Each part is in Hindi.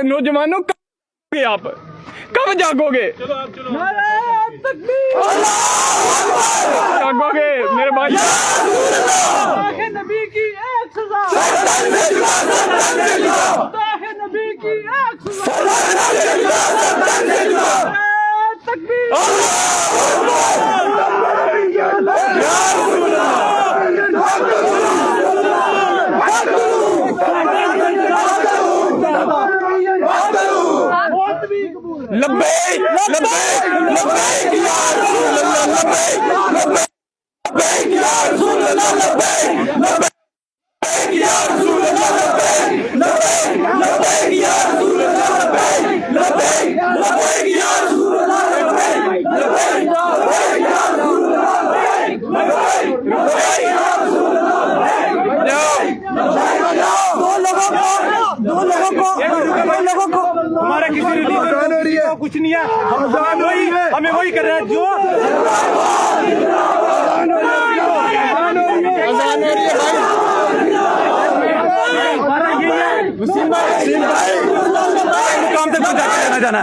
नौजवानों आप कब जागोगे? जागोगे मेरे भाई। नबी की एक सजा, नबी की एक सजा। लब्बैक लब्बैक लब्बैक या रसूल अल्लाह, लब्बैक लब्बैक या रसूल अल्लाह, लब्बैक लब्बैक या रसूल अल्लाह, लब्बैक लब्बैक या रसूल अल्लाह, लब्बैक लब्बैक या रसूल अल्लाह, लब्बैक लब्बैक या रसूल अल्लाह, लब्बैक या रसूल अल्लाह। दो लोगों को हमारा किसी रिलीजन को कुछ नहीं है, हमें वही कर रहे हैं जो काम तक जाना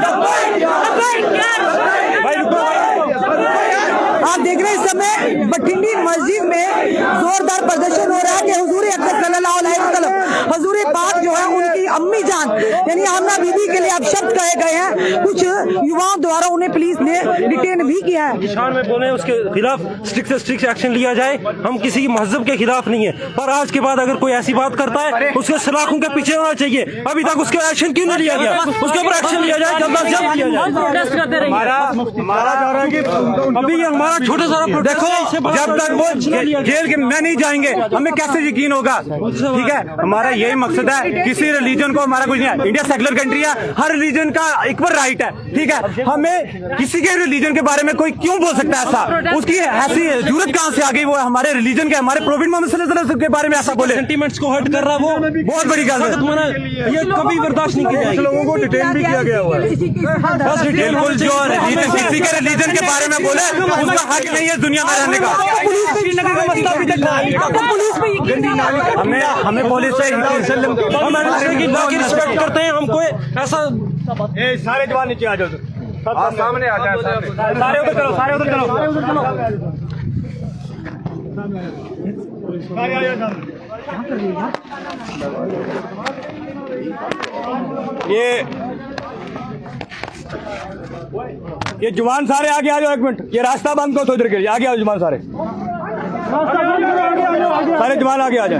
आप देख रहे हैं इस समय बठिंडी मस्जिद में जोरदार प्रदर्शन हो रहा है कि हुजूर अकबर सल्लल्लाहु अलैहि वसल्लम हुजूर पाक जो है उनकी अम्मी जान यानी आमना बीबी के लिए अब शब्द कहे गए हैं। कुछ युवाओं द्वारा उन्हें पुलिस ने डिटेन भी किया है। किसान में बोले उसके खिलाफ स्ट्रिक्ट से स्ट्रिक्ट एक्शन लिया जाए। हम किसी की मजहब के खिलाफ नहीं है, पर आज के बाद अगर कोई ऐसी बात करता है उसके सलाखों के पीछे होना चाहिए। अभी तक उसके एक्शन क्यों नहीं लिया गया? उसके ऊपर एक्शन लिया जाए, जल्द से जल्द लिया जाए। अभी हमारा छोटा सा देखो, जब तक वो जेल के में नहीं जाएंगे हमें कैसे यकीन होगा? ठीक है, हमारा यही मकसद है, किसी रिलीजन को हमारा कुछ नहीं है। इंडिया सेकुलर कंट्री है, हर रिलीजन का इक्वल राइट है। ठीक है, हमें किसी के रिलीजन के बारे में कोई क्यों बोल सकता है ऐसा? उसकी ऐसी जरूरत कहाँ से आ गई? वो हमारे रिलीजन के, हमारे प्रोफेट मोहम्मद सल्लल्लाहु अलैहि वसल्लम के बारे में ऐसा बोले, सेंटीमेंट्स को हर्ट कर रहा, वो बहुत बड़ी गल है। ये कभी बर्दाश्त नहीं किया जाएगा। लोगों को डिटेन भी किया गया हुआ है। बस डिटेन जो रिलीजन, किसी के रिलीजन के बारे में बोले उसका हक नहीं है दुनिया में रहने का। हमें पुलिस से रिस्पेक्ट करते हैं। हमको ऐसा सारे जवान नीचे आ जाओ, सामने आ जाए, सारे उधर चलो, सारे उधर चलो। ये जवान सारे आगे आ जाओ, एक मिनट, ये रास्ता बंद करो तो इधर के लिए आगे आओ जवान सारे जवान आगे आ जाए,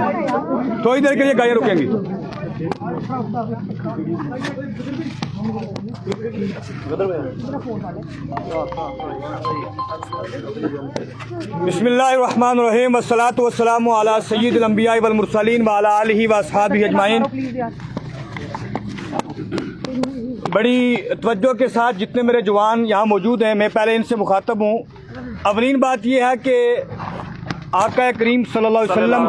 तो इधर के लिए गाड़ियाँ रुकेंगी। बिस्मिल्लाहिर्रहमानिर्रहीम, वस्सलातु वस्सलामु अला सय्यिदिल अंबिया वल मुरसलीन व अला आलिहि व अस्हाबिहि अजमाइन। बड़ी तवज्जो के साथ जितने मेरे जवान यहाँ मौजूद हैं, मैं पहले इनसे मुखातब हूँ। अवलीन बात यह है कि आका करीम सल्लल्लाहु अलैहि वसल्लम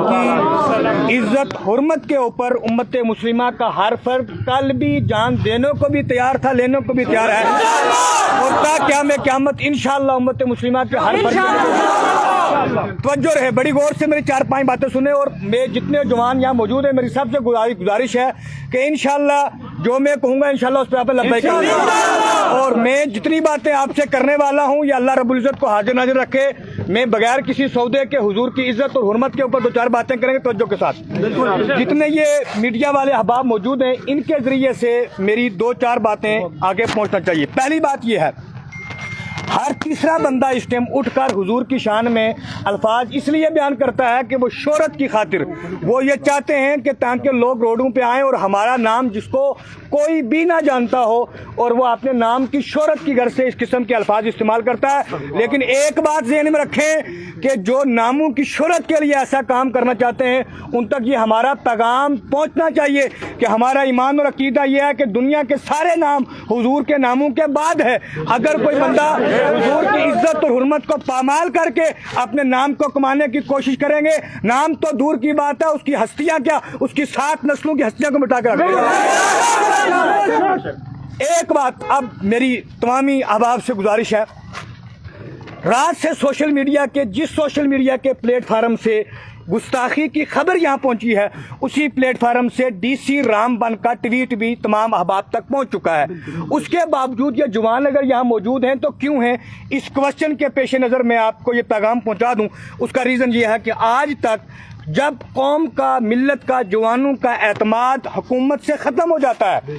की इज़्ज़त हुर्मत के ऊपर उम्मत मुस्लिमा का हर फर्द कल भी जान देने को भी तैयार था, लेने को भी तैयार है। और क़यामत इंशाअल्लाह उम्मत मुस्लिमा के हर फर्द तवज्जो रहे, बड़ी गौर से मेरी 4-5 बातें सुने। और मैं जितने जवान यहाँ मौजूद हैं, मेरी सबसे गुजारिश है कि इंशाअल्लाह जो मैं कहूँगा इंशाअल्लाह उस पर आप लब्बैक करेंगे। और मैं जितनी बातें आपसे करने वाला हूँ ये अल्लाह रब्बुल इज़्ज़त को हाजिर नाजिर रखे। मैं बगैर किसी सौदे के हुजूर की इज़्ज़त और हुर्मत के ऊपर 2-4 बातें करेंगे तवज्जो के साथ। जितने ये मीडिया वाले अहबाब मौजूद हैं, इनके ज़रिए से मेरी 2-4 बातें आगे पहुँचना चाहिए। पहली बात ये है, हर तीसरा बंदा इस टाइम उठकर हुजूर की शान में अल्फाज इसलिए बयान करता है कि वो शोहरत की खातिर, वो ये चाहते हैं कि ताकि लोग रोडों पे आएँ और हमारा नाम जिसको कोई भी ना जानता हो और वो अपने नाम की शोहरत की गर्ज से इस किस्म के अल्फाज इस्तेमाल करता है। लेकिन एक बात ज़हन में रखें कि जो नामों की शोहरत के लिए ऐसा काम करना चाहते हैं उन तक ये हमारा पैगाम पहुँचना चाहिए कि हमारा ईमान और अकीदा ये है कि दुनिया के सारे नाम हुजूर के नामों के बाद है। अगर कोई बंदा हुजूर की इज्जत और हुर्मत को पामाल करके अपने नाम को कमाने की कोशिश करेंगे, नाम तो दूर की बात है, उसकी हस्तियां क्या, उसकी 7 नस्लों की हस्तियां को मिटा कर एक बात अब मेरी तमामी अहबाब से गुजारिश है, रात से सोशल मीडिया के जिस सोशल मीडिया के प्लेटफार्म से गुस्ताखी की खबर यहाँ पहुंची है, उसी प्लेटफार्म से डीसी रामबन का ट्वीट भी तमाम अहबाब तक पहुंच चुका है। उसके बावजूद ये जवान अगर यहाँ मौजूद हैं तो क्यों हैं, इस क्वेश्चन के पेश नज़र मैं आपको ये पैगाम पहुंचा दूं। उसका रीज़न ये है कि आज तक जब कौम का, मिल्लत का, जवानों का एतमाद हुकूमत से ख़त्म हो जाता है,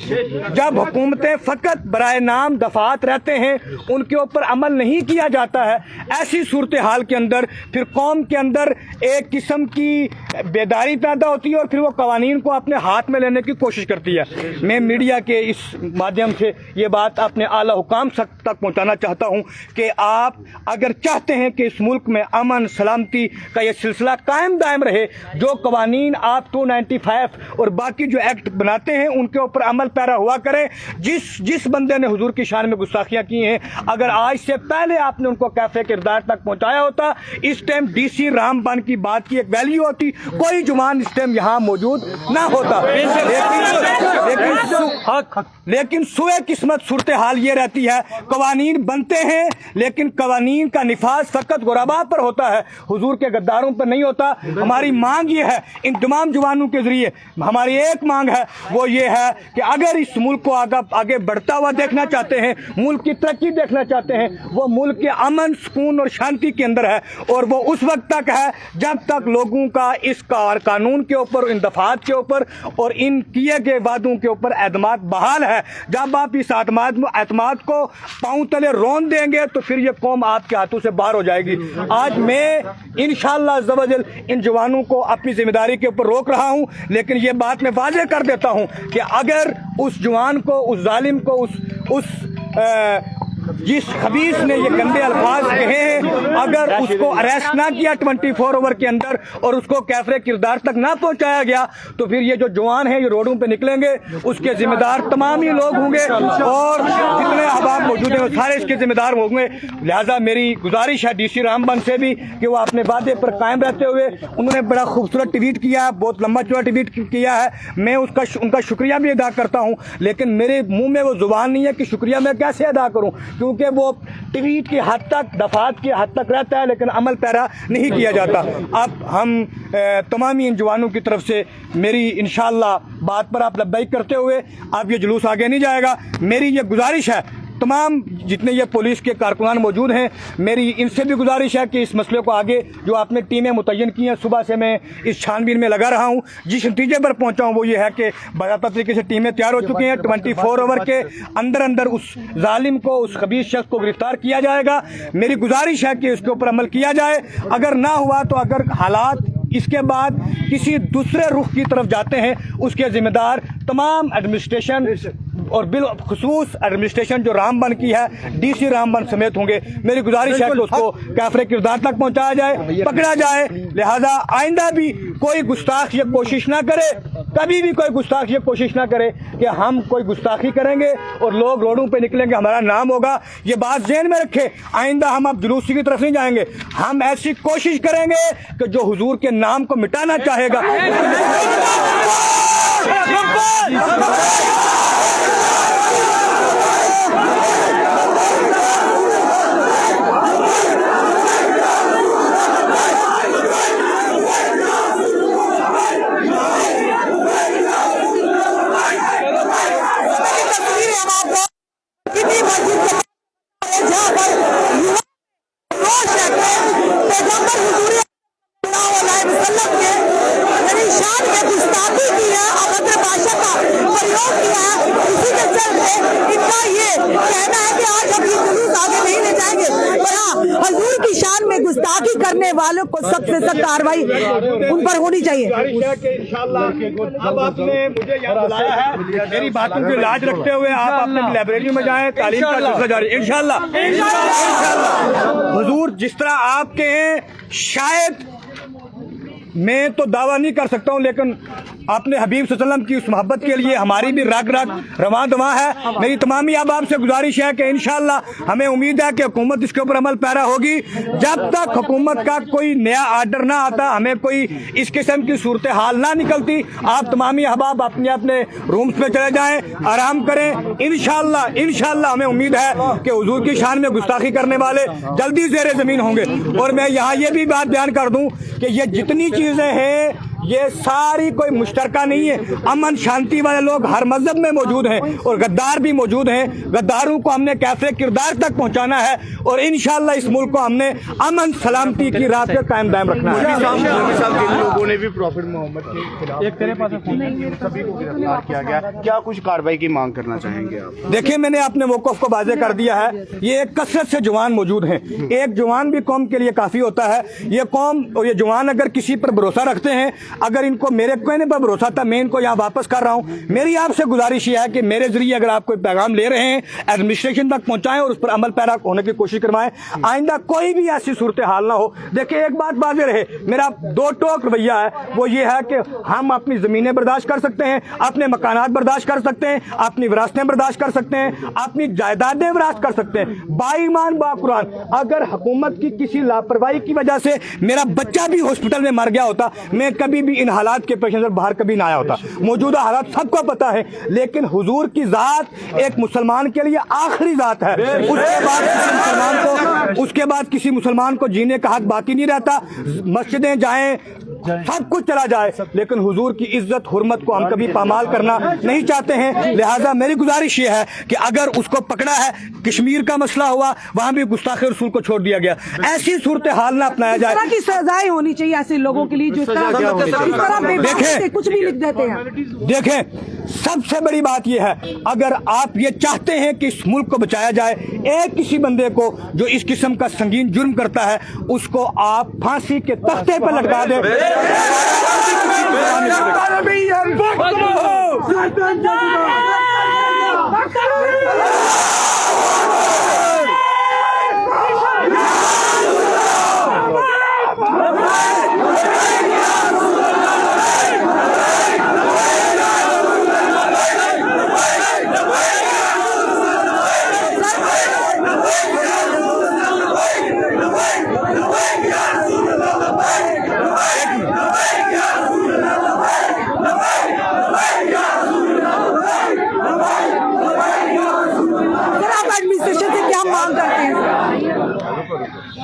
जब हुकूमतें फ़कत बराए नाम दफ़ात रहते हैं, उनके ऊपर अमल नहीं किया जाता है, ऐसी सूरत हाल के अंदर फिर कौम के अंदर एक किस्म की बेदारी पैदा होती है और फिर वो कवानीन को अपने हाथ में लेने की कोशिश करती है। मैं मीडिया के इस माध्यम से ये बात अपने आला हुकाम तक पहुँचाना चाहता हूँ कि आप अगर चाहते हैं कि इस मुल्क में अमन सलामती का ये सिलसिला कायम दायम रहे, जो कवानीन आप 295 और बाकी जो एक्ट बनाते हैं उनके ऊपर अमल पैरा हुआ करें। जिस बंदे ने हुजूर की शान में गुस्ताखियां की हैं, अगर आज से पहले आपने उनको कैफे किरदार तक पहुंचाया होता, इस टाइम डीसी रामबन की बात की एक वैल्यू होती, कोई जुबान इस टाइम यहाँ मौजूद ना होता। लेकिन सुए किस्मत सूरत हाल ये रहती है, कवानीन बनते हैं लेकिन कवानीन का निफाज फकत गुराबा पर होता है, हुजूर के गद्दारों पर नहीं होता। हमारी मांग ये है, इन तमाम जवानों के जरिए हमारी एक मांग है, वो ये है कि अगर इस मुल्क को आगे बढ़ता हुआ देखना चाहते हैं, मुल्क की तरक्की देखना चाहते हैं, वो मुल्क के अमन सुकून और शांति के अंदर है, और वो उस वक्त तक है जब तक लोगों का इस कानून के ऊपर, इन दफात के ऊपर और इन किए गए वादों के ऊपर एतमाद बहाल है। जब आप इस एतमाद को पांव तले रोन देंगे तो फिर ये कौम आपके हाथों से बाहर हो जाएगी। आज मैं इंशाअल्लाह अज़्ज़-व-जल इन जवानों को अपनी जिम्मेदारी के ऊपर रोक रहा हूं, लेकिन ये बात मैं वाज़ेह कर देता हूं कि अगर उस जवान को, उस जालिम को, जिस खबीस ने ये गंदे अल्फाज कहे हैं, अगर उसको अरेस्ट ना किया 24 आवर के अंदर और उसको कैफरे किरदार तक ना पहुंचाया गया, तो फिर ये जो जवान है ये रोडों पे निकलेंगे, उसके जिम्मेदार तमाम ही लोग होंगे और जितने अहबाब मौजूद हैं वो सारे इसके जिम्मेदार होंगे। लिहाजा मेरी गुजारिश है डीसी रामबन से भी कि वो अपने वादे पर कायम रहते हुए, उन्होंने बड़ा खूबसूरत ट्वीट किया है, बहुत लंबा चौड़ा ट्वीट किया है, मैं उनका शुक्रिया भी अदा करता हूँ, लेकिन मेरे मुँह में वो जुबान नहीं है कि शुक्रिया मैं कैसे अदा करूँ, क्योंकि वो ट्वीट की हद तक, दफात की हद तक रहता है लेकिन अमल पैरा नहीं किया जाता। अब हम तमाम इन जवानों की तरफ से मेरी इंशाअल्लाह बात पर आप लब्बैक करते हुए, अब ये जुलूस आगे नहीं जाएगा। मेरी ये गुजारिश है, तमाम जितने ये पुलिस के कारकुनान मौजूद हैं, मेरी इनसे भी गुजारिश है कि इस मसले को आगे, जो आपने टीमें मुतय्यन की हैं, सुबह से मैं इस छानबीन में लगा रहा हूं, जिस नतीजे पर पहुंचा हूं वो ये है कि बाकायदा तरीके से टीमें तैयार हो चुकी हैं। 24 आवर के अंदर उस जालिम को, उस खबीस शख्स को गिरफ्तार किया जाएगा। मेरी गुजारिश है कि इसके ऊपर अमल किया जाए। अगर ना हुआ तो अगर हालात इसके बाद किसी दूसरे रुख की तरफ जाते हैं, उसके जिम्मेदार तमाम एडमिनिस्ट्रेशन और बिलखुसूस एडमिनिस्ट्रेशन जो रामबन की है, डीसी रामबन समेत होंगे। मेरी गुजारिश है कि उसको कैफरे किरदार तक पहुंचाया जाए, पकड़ा जाए। लिहाजा आइंदा भी कोई गुस्ताख ये कोशिश ना करे, कभी भी कोई गुस्ताख ये कोशिश ना करे कि हम कोई गुस्ताखी करेंगे और लोग रोडों पे निकलेंगे, हमारा नाम होगा। ये बात ज़हन में रखे, आइंदा हम अब जुलूसी की तरफ नहीं जाएंगे, हम ऐसी कोशिश करेंगे कि जो हुजूर के नाम को मिटाना चाहेगा गुस्ताखी करने वालों को सख्त से सख्त कार्रवाई उन पर होनी चाहिए। अब आपने मुझे यहाँ बुलाया है, मेरी बातों की लाज रखते हुए आप अपने लाइब्रेरी में जाएं, तालीम का सिलसिला जारी इंशाअल्लाह। हुजूर जिस तरह आपके हैं, शायद मैं तो दावा नहीं कर सकता हूँ, लेकिन अपने हबीब सल्लल्लाहु अलैहि वसल्लम की उस मोहब्बत के लिए हमारी भी रग रग रवां दवा है। मेरी तमामी अब से गुजारिश है कि इंशाअल्लाह हमें उम्मीद है कि हुकूमत इसके ऊपर अमल पैरा होगी। जब तक हुकूमत का कोई नया आर्डर ना आता, हमें कोई इस किस्म की सूरत हाल ना निकलती, आप तमामी अहबाब अपने अपने रूम्स में चले जाएं, आराम करें। इंशाअल्लाह हमें उम्मीद है कि हुजूर की शान में गुस्ताखी करने वाले जल्दी ज़ेरे ज़मीन होंगे। और मैं यहाँ ये भी बात बयान कर दूं कि ये जितनी चीज़ें हैं ये सारी कोई मुश्तरका नहीं है। अमन शांति वाले लोग हर मजहब में मौजूद हैं और गद्दार भी मौजूद हैं। गद्दारों को हमने कैसे किरदार तक पहुंचाना है और इंशाअल्लाह इस मुल्क को हमने अमन सलामती की राह पे कायम दायम रखना है। जिन लोगों ने भी प्रॉफिट मोहम्मद के खिलाफ सभी को गिरफ्तार किया गया, क्या कुछ कार्रवाई की मांग करना चाहेंगे आप? देखिए, मैंने अपने मौक़िफ़ को वाज़ेह कर दिया है। ये एक कसरत से जवान मौजूद हैं। एक जवान भी कौम के लिए काफ़ी होता है। ये कौम और ये जवान अगर किसी पर भरोसा रखते हैं, अगर इनको मेरे कहने पर भरोसा था, मैं इनको यहाँ वापस कर रहा हूँ। मेरी आपसे गुजारिश ये है कि मेरे जरिए अगर आप कोई पैगाम ले रहे हैं एडमिनिस्ट्रेशन तक पहुँचाएं और उस पर अमल पैरा होने की कोशिश करवाएं। आइंदा कोई भी ऐसी सूरत हाल ना हो। देखिए, एक बात वाज़ेह रहे, मेरा दो टोक रवैया है, वो ये है कि हम अपनी ज़मीनें बर्दाश्त कर सकते हैं, अपने मकानात बर्दाश्त कर सकते हैं, अपनी विरासतें बर्दाश्त कर सकते हैं, अपनी जायदादें बर्दाश्त कर सकते हैं। बाईमान बाकुरान अगर हुकूमत की किसी लापरवाही की वजह से मेरा बच्चा भी हॉस्पिटल में मर गया होता, मैं कभी भी इन हालात के पेश नजर बाहर कभी ना आया होता। मौजूदा हालात सबको पता है, लेकिन हुजूर की जात एक मुसलमान के लिए आखिरी जात है। उसके बाद किसी मुसलमान को जीने का हक बाकी नहीं रहता। मस्जिदें जाएं, सब कुछ चला जाए, लेकिन हुजूर की इज्जत हुर्मत को हम कभी पामाल करना नहीं चाहते हैं। लिहाजा मेरी गुजारिश ये है कि अगर उसको पकड़ा है, कश्मीर का मसला हुआ, वहां भी गुस्ताखे रसूल को छोड़ दिया गया। ऐसी सूरत हाल ना अपनाया जाए। इस तरह की सजाएं होनी चाहिए ऐसे लोगों के लिए जो इस तरह बेबाकी से कुछ भी लिख देते हैं। देखें, सबसे बड़ी बात यह है, अगर आप ये चाहते हैं कि इस मुल्क को बचाया जाए, एक किसी बंदे को जो इस किस्म का संगीन जुर्म करता है उसको आप फांसी के तख्ते पर लटका दें।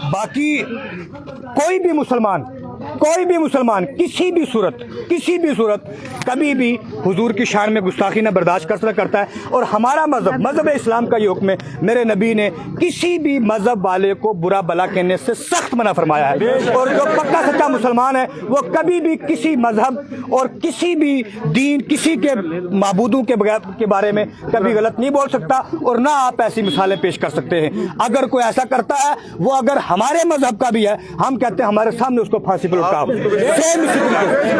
बाकी कोई भी मुसलमान किसी भी सूरत कभी भी हुजूर की शान में गुस्ताखी न बर्दाश्त कर करता है। और हमारा मजहब इस्लाम का ये हुक्म है, मेरे नबी ने किसी भी मजहब वाले को बुरा भला कहने से सख्त मना फरमाया है। और जो पक्का सच्चा मुसलमान है वो कभी भी किसी मजहब और किसी भी दीन, किसी के माबूदों के बारे में कभी गलत नहीं बोल सकता और ना आप ऐसी मिसालें पेश कर सकते हैं। अगर कोई ऐसा करता है, वो अगर हमारे मजहब का भी है, हम कहते हैं हमारे सामने उसको फांसी पर लटकाओ,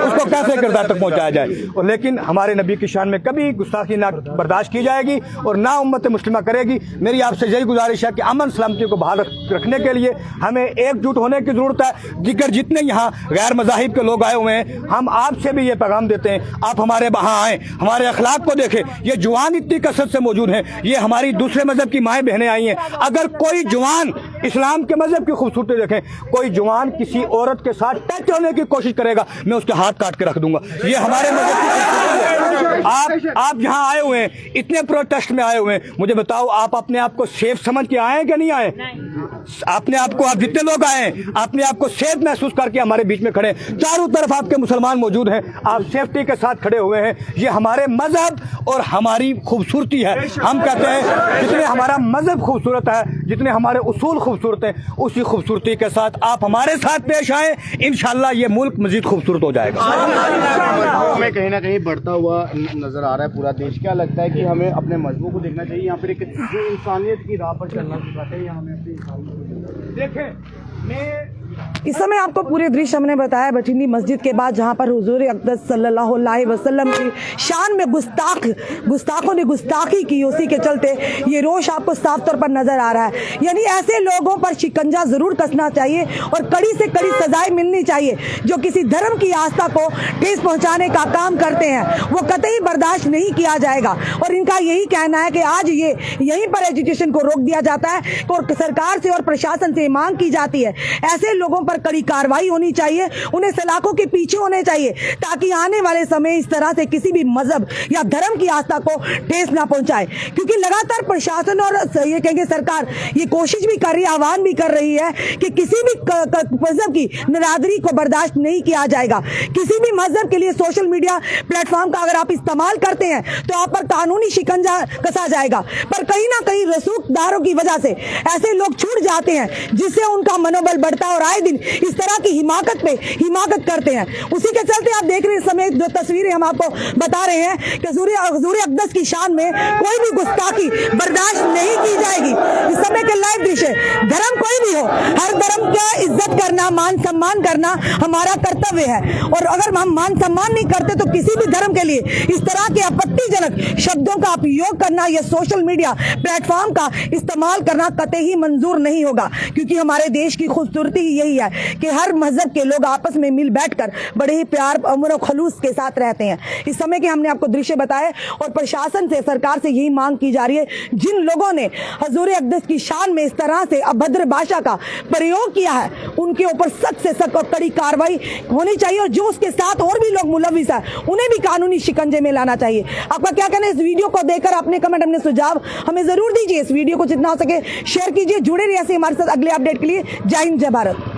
उसको कैसे किरदार तक पहुंचाया जाए। और लेकिन हमारे नबी की शान में कभी गुस्ताखी ना बर्दाश्त की जाएगी और ना उम्मत मुस्लिमा करेगी। मेरी आपसे यही गुजारिश है कि अमन सलामती को बहाल रखने के लिए हमें एकजुट होने की जरूरत है। दिगर जितने यहाँ गैर मज़ाहिब के लोग आए हुए हैं, हम आपसे भी ये पैगाम देते हैं, आप हमारे वहाँ आएँ, हमारे अखलाक को देखें। ये जवान इतनी कसरत से मौजूद हैं, ये हमारी दूसरे मजहब की माएँ बहनें आई हैं। अगर कोई जवान इस्लाम के मजहब की खूबसूरती देखें, कोई जवान किसी औरत के साथ टच होने की कोशिश करेगा, मैं उसके हाथ काट के रख दूंगा। ये हमारे मजहब की खूबसूरती है। आप यहाँ आए हुए हैं, इतने प्रोटेस्ट में आए हुए हैं, मुझे बताओ आप अपने आप को सेफ समझ के आए हैं कि नहीं आए? अपने आप को, आप जितने लोग आए अपने आप को सेफ महसूस करके हमारे बीच में खड़े, चारों तरफ आपके मुसलमान मौजूद हैं, आप सेफ्टी के साथ खड़े हुए हैं। ये हमारे मजहब और हमारी खूबसूरती है। हम कहते हैं जितने हमारा मजहब खूबसूरत है, जितने हमारे उसूल खूबसूरत हैं, उसी खूबसूरती के साथ आप हमारे साथ पेश आए, इंशाअल्लाह ये मुल्क मजीद खूबसूरत हो जाएगा। हमें कहीं ना कहीं बढ़ता हुआ नजर आ रहा है पूरा देश। क्या लगता है कि हमें अपने मजहबों को देखना चाहिए या फिर एक जो इंसानियत की राह पर चलना चाहते हैं, या हमें अपनी देखें, मैं इस समय आपको पूरे दृश्य हमने बताया बठिंडी मस्जिद के बाद, जहां पर हुजूर अक़दस सल्लल्लाहु अलैहि वसल्लम की शान में गुस्ताखों ने गुस्ताखी की, उसी के चलते ये रोष आपको साफ तौर पर नजर आ रहा है। यानी ऐसे लोगों पर शिकंजा जरूर कसना चाहिए और कड़ी से कड़ी सजाएं मिलनी चाहिए। जो किसी धर्म की आस्था को ठेस पहुंचाने का काम करते हैं वो कतई बर्दाश्त नहीं किया जाएगा। और इनका यही कहना है कि आज ये यहीं पर एजुकेशन को रोक दिया जाता है और सरकार से और प्रशासन से मांग की जाती है ऐसे लोगों पर कड़ी कार्रवाई होनी चाहिए, उन्हें सलाखों के पीछे होने चाहिए, ताकि आने वाले समय इस तरह से किसी भी मजहब या धर्म की आस्था को ठेस ना पहुंचाए। क्योंकि लगातार प्रशासन और ये कहेंगे सरकार ये कोशिश भी कर रही है, आह्वान भी कर रही है कि किसी भी मजहब की नाराजगी को बर्दाश्त नहीं किया जाएगा। किसी भी मजहब के लिए सोशल मीडिया प्लेटफॉर्म का अगर आप इस्तेमाल करते हैं तो आप पर कानूनी शिकंजा कसा जाएगा। पर कहीं ना कहीं रसूखदारों की वजह से ऐसे लोग छूट जाते हैं, जिससे उनका मनोबल बढ़ता है और आए दिन इस तरह की हिमाकत करते हैं। उसी के चलते आप देख रहे हैं इस समय जो तस्वीरें हम आपको बता रहे हैं कि हुजूर अक़दस की शान में कोई भी गुस्ताखी बर्दाश्त नहीं की जाएगी। इस समय के लाइव दृश्य, धर्म कोई भी हो, हर धर्म का इज्जत करना, मान सम्मान करना हमारा कर्तव्य है। और अगर हम मान सम्मान नहीं करते तो किसी भी धर्म के लिए इस तरह के आपत्तिजनक शब्दों का उपयोग करना या सोशल मीडिया प्लेटफॉर्म का इस्तेमाल करना कतई मंजूर नहीं होगा। क्योंकि हमारे देश की खूबसूरती यही है कि हर मजहब के लोग आपस में मिल बैठकर बड़े ही प्यार और खलूस के साथ रहते हैं। इस समय के हमने आपको दृश्य बताए और प्रशासन से, सरकार से यही मांग की जा रही है, जिन लोगों ने हुजूर अक़दस की शान में इस तरह से अभद्र भाषा का प्रयोग किया है उनके ऊपर सख्त से सख्त और कड़ी कार्रवाई होनी चाहिए। और जो उसके साथ और भी लोग मुलविस है उन्हें भी कानूनी शिकंजे में लाना चाहिए। आपका क्या कहना है इस वीडियो को देखकर? अपने कमेंट, अपने सुझाव हमें जरूर दीजिए। इस वीडियो को जितना हो सके शेयर कीजिए। जुड़े रहिए ऐसे हमारे साथ अगले अपडेट के लिए। जय हिंद, जय भारत।